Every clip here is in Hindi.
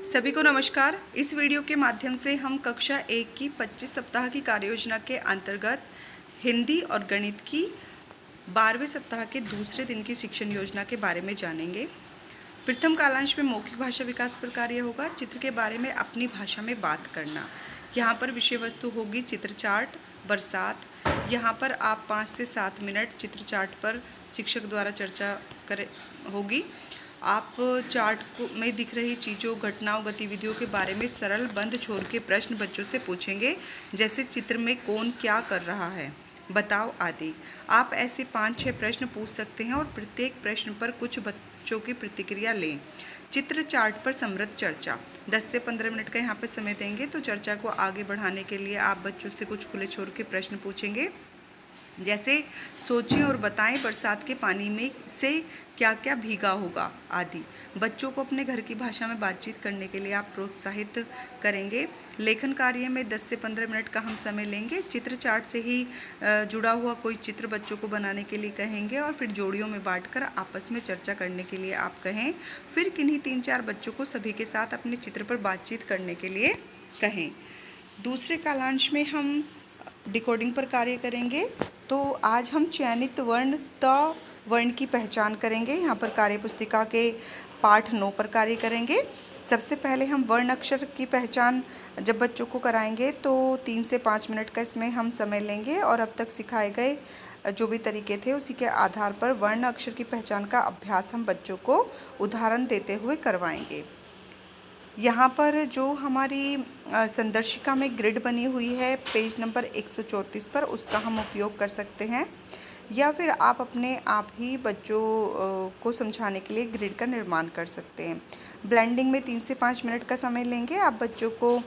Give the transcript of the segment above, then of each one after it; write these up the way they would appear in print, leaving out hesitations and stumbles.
सभी को नमस्कार। इस वीडियो के माध्यम से हम कक्षा 1 की 25 सप्ताह की कार्ययोजना के अंतर्गत हिंदी और गणित की 12वें सप्ताह के दूसरे दिन की शिक्षण योजना के बारे में जानेंगे। प्रथम कालांश में मौखिक भाषा विकास पर कार्य होगा। चित्र के बारे में अपनी भाषा में बात करना। यहाँ पर विषय वस्तु होगी चित्र चार्ट, बरसात। यहाँ पर आप 5 से 7 मिनट चित्र चार्ट पर शिक्षक द्वारा चर्चा होगी। आप चार्ट में दिख रही चीज़ों, घटनाओं, गतिविधियों के बारे में सरल बंद छोर के प्रश्न बच्चों से पूछेंगे, जैसे चित्र में कौन क्या कर रहा है, बताओ आदि। आप ऐसे 5-6 प्रश्न पूछ सकते हैं और प्रत्येक प्रश्न पर कुछ बच्चों की प्रतिक्रिया लें। चित्र चार्ट पर समृद्ध चर्चा 10 से 15 मिनट का यहाँ पर समय देंगे। तो चर्चा को आगे बढ़ाने के लिए आप बच्चों से कुछ खुले छोर के प्रश्न पूछेंगे, जैसे सोचें और बताएं बरसात के पानी में से क्या क्या भीगा होगा आदि। बच्चों को अपने घर की भाषा में बातचीत करने के लिए आप प्रोत्साहित करेंगे। लेखन कार्य में 10 से 15 मिनट का हम समय लेंगे। चित्र चार्ट से ही जुड़ा हुआ कोई चित्र बच्चों को बनाने के लिए कहेंगे और फिर जोड़ियों में बांटकर आपस में चर्चा करने के लिए आप कहें। फिर किन्हीं 3-4 बच्चों को सभी के साथ अपने चित्र पर बातचीत करने के लिए कहें। दूसरे कालांश में हम डिकोडिंग पर कार्य करेंगे। तो आज हम चयनित वर्ण त वर्ण की पहचान करेंगे। यहाँ पर कार्य पुस्तिका के पाठ 9 पर कार्य करेंगे। सबसे पहले हम वर्ण अक्षर की पहचान जब बच्चों को कराएंगे तो 3 से 5 मिनट का इसमें हम समय लेंगे और अब तक सिखाए गए जो भी तरीके थे उसी के आधार पर वर्ण अक्षर की पहचान का अभ्यास हम बच्चों को उदाहरण देते हुए करवाएंगे। यहाँ पर जो हमारी संदर्शिका में ग्रिड बनी हुई है पेज नंबर 134 पर, उसका हम उपयोग कर सकते हैं, या फिर आप अपने आप ही बच्चों को समझाने के लिए ग्रिड का निर्माण कर सकते हैं। ब्लेंडिंग में 3 से 5 मिनट का समय लेंगे। आप बच्चों को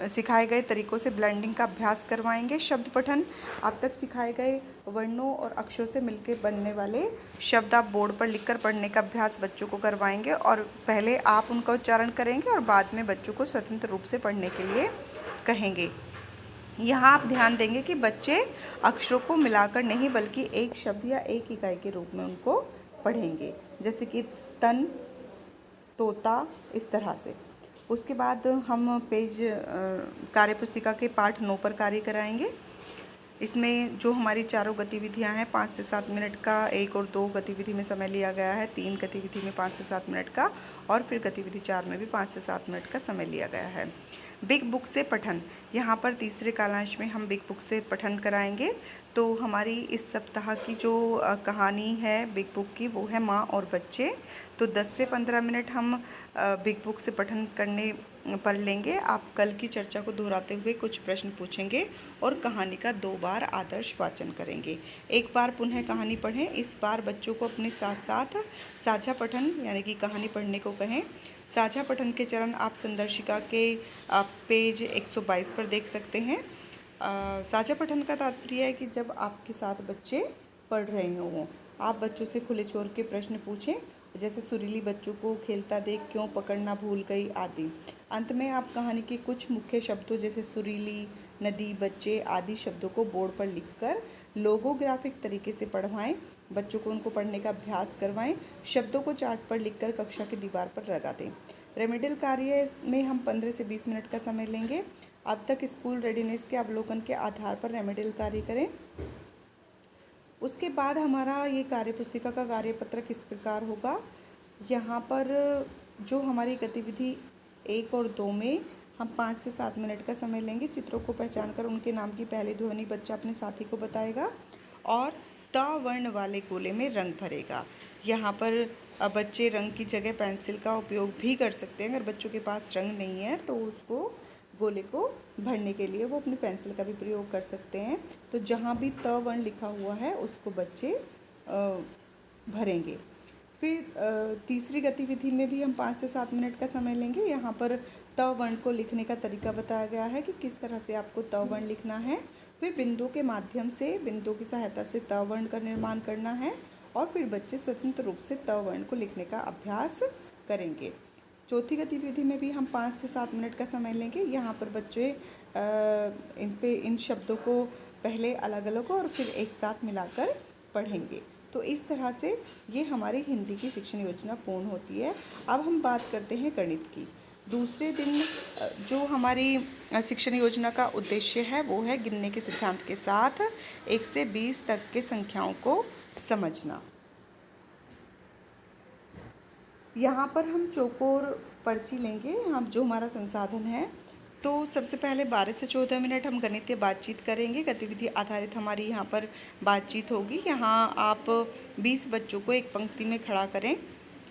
सिखाए गए तरीक़ों से ब्लेंडिंग का अभ्यास करवाएंगे। शब्द पठन, अब तक सिखाए गए वर्णों और अक्षरों से मिलकर बनने वाले शब्द आप बोर्ड पर लिखकर पढ़ने का अभ्यास बच्चों को करवाएंगे और पहले आप उनका उच्चारण करेंगे और बाद में बच्चों को स्वतंत्र रूप से पढ़ने के लिए कहेंगे। यहाँ आप ध्यान देंगे कि बच्चे अक्षरों को मिलाकर नहीं बल्कि एक शब्द या एक इकाई के रूप में उनको पढ़ेंगे, जैसे कि तन, तोता, इस तरह से। उसके बाद हम पेज कार्यपुस्तिका के पाठ 9 पर कार्य कराएंगे। इसमें जो हमारी चारों गतिविधियां हैं 5 से 7 मिनट का 1 और 2 गतिविधि में समय लिया गया है, 3 गतिविधि में 5 से 7 मिनट का और फिर गतिविधि 4 में भी 5 से 7 मिनट का समय लिया गया है। बिग बुक से पठन, यहाँ पर तीसरे कालांश में हम बिग बुक से पठन कराएंगे। तो हमारी इस सप्ताह की जो कहानी है बिग बुक की वो है माँ और बच्चे। तो 10 से 15 मिनट हम बिग बुक से पठन करने पर लेंगे। आप कल की चर्चा को दोहराते हुए कुछ प्रश्न पूछेंगे और कहानी का 2 बार आदर्श वाचन करेंगे। एक बार पुनः कहानी पढ़ें। इस बार बच्चों को अपने साथ साथ साझा पठन यानी कि कहानी पढ़ने को कहें। साझा पठन के चरण आप संदर्शिका के पेज 122 पर देख सकते हैं। साझा पठन का तात्पर्य है कि जब आपके साथ बच्चे पढ़ रहे हों, आप बच्चों से खुले छोर के प्रश्न पूछें, जैसे सुरीली बच्चों को खेलता देख क्यों पकड़ना भूल गई आदि। अंत में आप कहानी के कुछ मुख्य शब्दों जैसे सुरीली, नदी, बच्चे आदि शब्दों को बोर्ड पर लिखकर लोगोग्राफिक तरीके से पढ़वाएं। बच्चों को उनको पढ़ने का अभ्यास करवाएं। शब्दों को चार्ट पर लिखकर कक्षा की दीवार पर लगा दें। रेमेडियल कार्य में हम 15 से 20 मिनट का समय लेंगे। अब तक स्कूल रेडीनेस के अवलोकन के आधार पर रेमेडियल कार्य करें। उसके बाद हमारा ये कार्यपुस्तिका का कार्यपत्रक इस प्रकार होगा। यहाँ पर जो हमारी गतिविधि 1 और 2 में हम 5 से 7 मिनट का समय लेंगे। चित्रों को पहचान कर उनके नाम की पहली ध्वनि बच्चा अपने साथी को बताएगा और त वर्ण वाले गोले में रंग भरेगा। यहाँ पर बच्चे रंग की जगह पेंसिल का उपयोग भी कर सकते हैं। अगर बच्चों के पास रंग नहीं है तो उसको गोले को भरने के लिए वो अपनी पेंसिल का भी प्रयोग कर सकते हैं। तो जहाँ भी त वर्ण लिखा हुआ है उसको बच्चे भरेंगे। फिर तीसरी गतिविधि में भी हम 5 से 7 मिनट का समय लेंगे। यहाँ पर त वर्ण को लिखने का तरीका बताया गया है कि किस तरह से आपको त वर्ण लिखना है। फिर बिंदु के माध्यम से, बिंदु की सहायता से त वर्ण का निर्माण करना है और फिर बच्चे स्वतंत्र रूप से त वर्ण को लिखने का अभ्यास करेंगे। चौथी गतिविधि में भी हम 5 से 7 मिनट का समय लेंगे। यहाँ पर बच्चे इन शब्दों को पहले अलग अलग और फिर एक साथ मिलाकर पढ़ेंगे। तो इस तरह से ये हमारी हिंदी की शिक्षण योजना पूर्ण होती है। अब हम बात करते हैं गणित की। दूसरे दिन जो हमारी शिक्षण योजना का उद्देश्य है वो है गिनने के सिद्धांत के साथ 1 से 20 तक के संख्याओं को समझना। यहाँ पर हम चौकोर पर्ची लेंगे, हम जो हमारा संसाधन है। तो सबसे पहले 12 से 14 मिनट हम गणितीय बातचीत करेंगे। गतिविधि आधारित हमारी यहाँ पर बातचीत होगी। यहाँ आप 20 बच्चों को एक पंक्ति में खड़ा करें।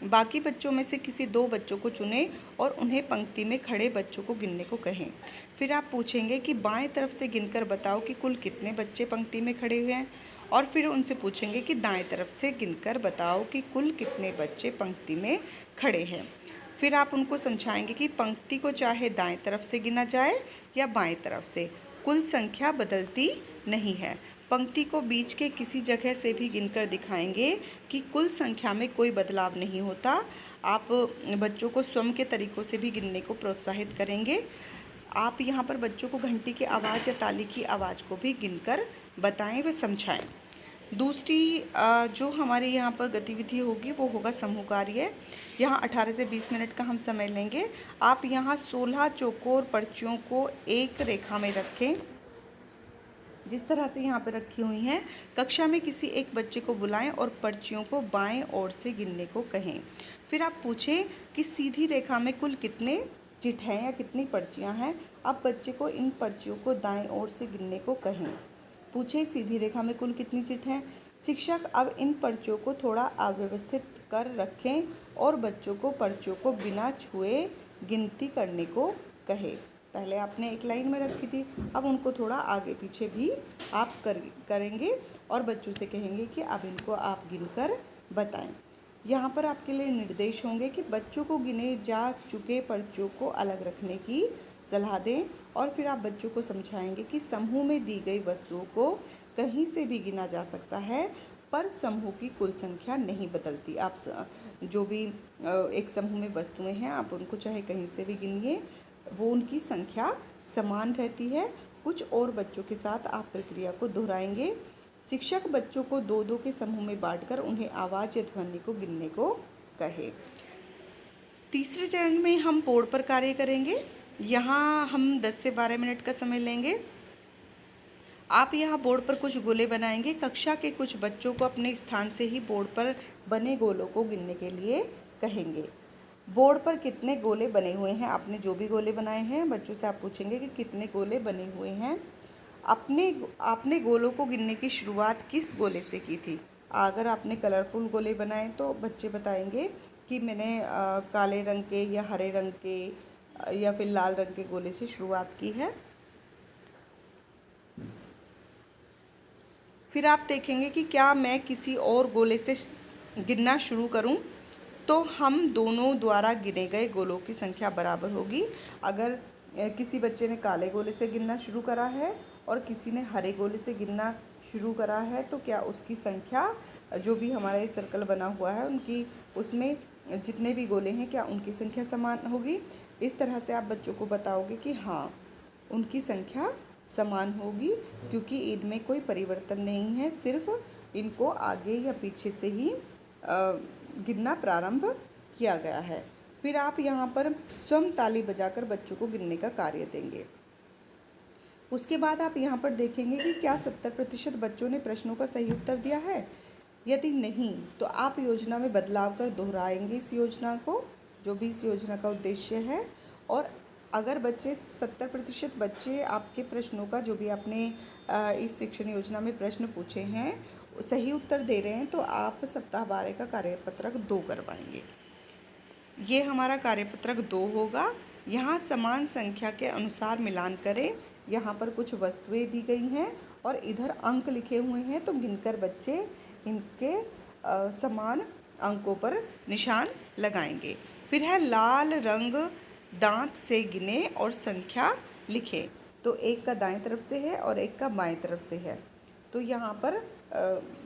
बाकी बच्चों में से किसी 2 बच्चों को चुनें और उन्हें पंक्ति में खड़े बच्चों को गिनने को कहें। फिर आप पूछेंगे कि बाएं तरफ से गिनकर बताओ कि कुल कितने बच्चे पंक्ति में खड़े हुए हैं, और फिर उनसे पूछेंगे कि दाएं तरफ से गिनकर बताओ कि कुल कितने बच्चे पंक्ति में खड़े हैं। फिर आप उनको समझाएंगे कि पंक्ति को चाहे दाएं तरफ से गिना जाए या बाएं तरफ से, कुल संख्या बदलती नहीं है। पंक्ति को बीच के किसी जगह से भी गिनकर दिखाएंगे कि कुल संख्या में कोई बदलाव नहीं होता। आप बच्चों को स्वयं के तरीक़ों से भी गिनने को प्रोत्साहित करेंगे। आप यहाँ पर बच्चों को घंटी की आवाज़ या ताली की आवाज़ को भी गिनकर बताएं व समझाएं। दूसरी जो हमारे यहाँ पर गतिविधि होगी वो होगा समूह कार्य। यहाँ 18 से 20 मिनट का हम समय लेंगे। आप यहाँ 16 चौकोर पर्चियों को एक रेखा में रखें, जिस तरह से यहाँ पर रखी हुई हैं। कक्षा में किसी एक बच्चे को बुलाएं और पर्चियों को बाएं ओर से गिनने को कहें। फिर आप पूछें कि सीधी रेखा में कुल कितने चिट हैं या कितनी पर्चियाँ हैं। अब बच्चे को इन पर्चियों को दाएं ओर से गिनने को कहें। पूछें सीधी रेखा में कुल कितनी चिट हैं। शिक्षक अब इन पर्चियों को थोड़ा अव्यवस्थित कर रखें और बच्चों को पर्चियों को बिना छुए गिनती करने को कहे। पहले आपने एक लाइन में रखी थी, अब उनको थोड़ा आगे पीछे भी आप करेंगे और बच्चों से कहेंगे कि अब इनको आप गिनकर बताएं। यहाँ पर आपके लिए निर्देश होंगे कि बच्चों को गिने जा चुके पर्चियों को अलग रखने की सलाह दें, और फिर आप बच्चों को समझाएंगे कि समूह में दी गई वस्तुओं को कहीं से भी गिना जा सकता है, पर समूह की कुल संख्या नहीं बदलती। आप जो भी एक समूह में वस्तुएं हैं आप उनको चाहे कहीं से भी गिनिए, वो उनकी संख्या समान रहती है। कुछ और बच्चों के साथ आप प्रक्रिया को दोहराएंगे। शिक्षक बच्चों को 2-2 के समूह में बांटकर उन्हें आवाज़ या ध्वनि को गिनने को कहे। तीसरे चरण में हम बोर्ड पर कार्य करेंगे। यहाँ हम 10 से 12 मिनट का समय लेंगे। आप यहाँ बोर्ड पर कुछ गोले बनाएंगे। कक्षा के कुछ बच्चों को अपने स्थान से ही बोर्ड पर बने गोलों को गिनने के लिए कहेंगे। बोर्ड पर कितने गोले बने हुए हैं, आपने जो भी गोले बनाए हैं बच्चों से आप पूछेंगे कि कितने गोले बने हुए हैं। आपने गोलों को गिनने की शुरुआत किस गोले से की थी। अगर आपने कलरफुल गोले बनाए तो बच्चे बताएंगे कि मैंने काले रंग के या हरे रंग के या फिर लाल रंग के गोले से शुरुआत की है। फिर आप देखेंगे कि क्या मैं किसी और गोले से गिनना शुरू करूं तो हम दोनों द्वारा गिने गए गोलों की संख्या बराबर होगी। अगर किसी बच्चे ने काले गोले से गिनना शुरू करा है और किसी ने हरे गोले से गिनना शुरू करा है तो क्या उसकी संख्या, जो भी हमारा ये सर्कल बना हुआ है उनकी, उसमें जितने भी गोले हैं क्या उनकी संख्या समान होगी। इस तरह से आप बच्चों को बताओगे कि हाँ उनकी संख्या समान होगी, क्योंकि इनमें कोई परिवर्तन नहीं है, सिर्फ इनको आगे या पीछे से ही गिनना प्रारंभ किया गया है। फिर आप यहाँ पर स्वयं ताली बजाकर बच्चों को गिनने का कार्य देंगे। उसके बाद आप यहाँ पर देखेंगे कि क्या 70% बच्चों ने प्रश्नों का सही उत्तर दिया है। यदि नहीं तो आप योजना में बदलाव कर दोहराएंगे इस योजना को, जो भी इस योजना का उद्देश्य है। और अगर 70% बच्चे आपके प्रश्नों का, जो भी आपने इस शिक्षण योजना में प्रश्न पूछे हैं, सही उत्तर दे रहे हैं तो आप सप्ताह 12 का कार्यपत्रक 2 करवाएंगे। ये हमारा कार्यपत्रक 2 होगा। यहाँ समान संख्या के अनुसार मिलान करें। यहाँ पर कुछ वस्तुएं दी गई हैं और इधर अंक लिखे हुए हैं, तो गिनकर बच्चे इनके समान अंकों पर निशान लगाएंगे। फिर है लाल रंग दांत से गिने और संख्या लिखें। तो एक का दाएं तरफ से है और एक का बाएं तरफ से है, तो यहाँ पर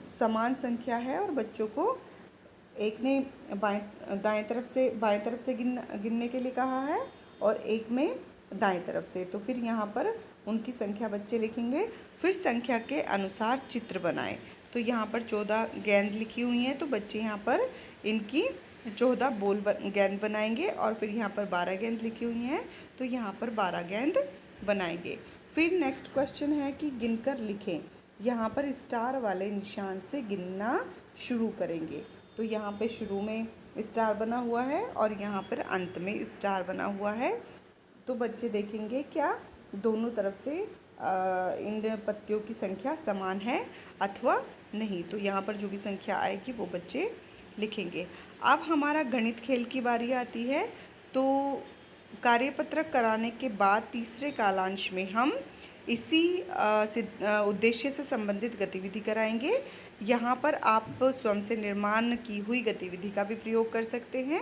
समान संख्या है और बच्चों को एक ने बाएं तरफ से गिनने के लिए कहा है और एक में दाएं तरफ से। तो फिर यहाँ पर उनकी संख्या बच्चे लिखेंगे। फिर संख्या के अनुसार चित्र बनाएं। तो यहाँ पर 14 गेंद लिखी हुई हैं, तो बच्चे यहाँ पर इनकी 14 गेंद बनाएंगे। और फिर यहाँ पर 12 गेंद लिखी हुई हैं, तो यहाँ पर 12 गेंद बनाएंगे। फिर नेक्स्ट क्वेश्चन है कि गिनकर लिखें। यहाँ पर स्टार वाले निशान से गिनना शुरू करेंगे। तो यहाँ पे शुरू में स्टार बना हुआ है और यहाँ पर अंत में स्टार बना हुआ है। तो बच्चे देखेंगे क्या दोनों तरफ से इन पत्तियों की संख्या समान है अथवा नहीं। तो यहाँ पर जो भी संख्या आएगी वो बच्चे लिखेंगे। अब हमारा गणित खेल की बारी आती है। तो कार्यपत्रक कराने के बाद तीसरे कालांश में हम इसी उद्देश्य से संबंधित गतिविधि कराएंगे। यहाँ पर आप स्वयं से निर्माण की हुई गतिविधि का भी प्रयोग कर सकते हैं,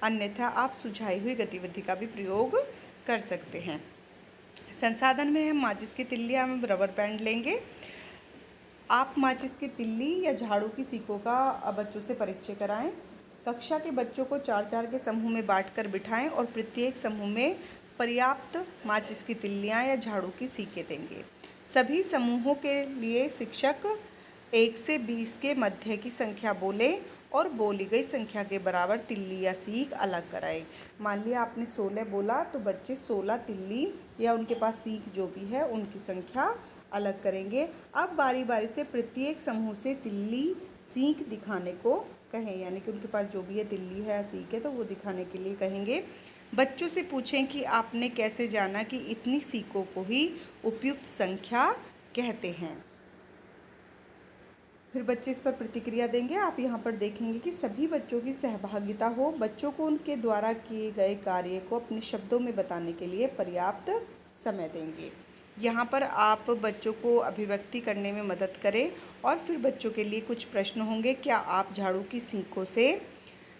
अन्यथा आप सुझाई हुई गतिविधि का भी प्रयोग कर सकते हैं। संसाधन में हम माचिस की तिल्ली एवं रबर बैंड लेंगे। आप माचिस की तिल्ली या झाड़ू की सीकों का बच्चों से परिचय कराएं। कक्षा के बच्चों को 4-4 के समूह में बांटकर बिठाएं और प्रत्येक समूह में पर्याप्त माचिस की तिल्लियाँ या झाड़ू की सीकें देंगे। सभी समूहों के लिए शिक्षक 1 से 20 के मध्य की संख्या बोले और बोली गई संख्या के बराबर तिल्ली या सीख अलग कराएं। मान लिया आपने 16 बोला, तो बच्चे 16 तिल्ली या उनके पास सीख जो भी है उनकी संख्या अलग करेंगे। अब बारी बारी से प्रत्येक समूह से तिल्ली सीख दिखाने को कहें, यानी कि उनके पास जो भी है तिल्ली है या सीख है तो वो दिखाने के लिए कहेंगे। बच्चों से पूछें कि आपने कैसे जाना कि इतनी सीखों को ही उपयुक्त संख्या कहते हैं। फिर बच्चे इस पर प्रतिक्रिया देंगे। आप यहाँ पर देखेंगे कि सभी बच्चों की सहभागिता हो। बच्चों को उनके द्वारा किए गए कार्य को अपने शब्दों में बताने के लिए पर्याप्त समय देंगे। यहाँ पर आप बच्चों को अभिव्यक्ति करने में मदद करें। और फिर बच्चों के लिए कुछ प्रश्न होंगे। क्या आप झाड़ू की सीखों से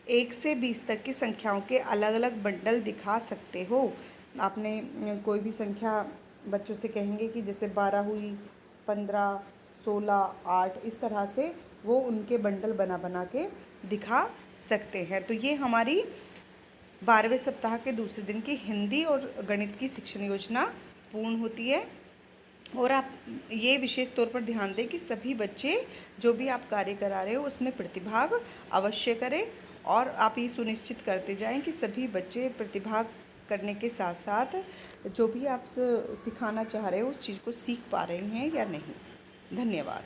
1 से 20 तक की संख्याओं के अलग अलग बंडल दिखा सकते हो? आपने कोई भी संख्या बच्चों से कहेंगे कि जैसे 12 हुई, 15, 16, 8, इस तरह से वो उनके बंडल बना बना के दिखा सकते हैं। तो ये हमारी 12वें सप्ताह के दूसरे दिन की हिंदी और गणित की शिक्षण योजना पूर्ण होती है। और आप ये विशेष तौर पर ध्यान दें कि सभी बच्चे जो भी आप कार्य करा रहे हो उसमें प्रतिभाग अवश्य करें। और आप ये सुनिश्चित करते जाएं कि सभी बच्चे प्रतिभाग करने के साथ साथ जो भी आप सिखाना चाह रहे हो उस चीज़ को सीख पा रहे हैं या नहीं। धन्यवाद।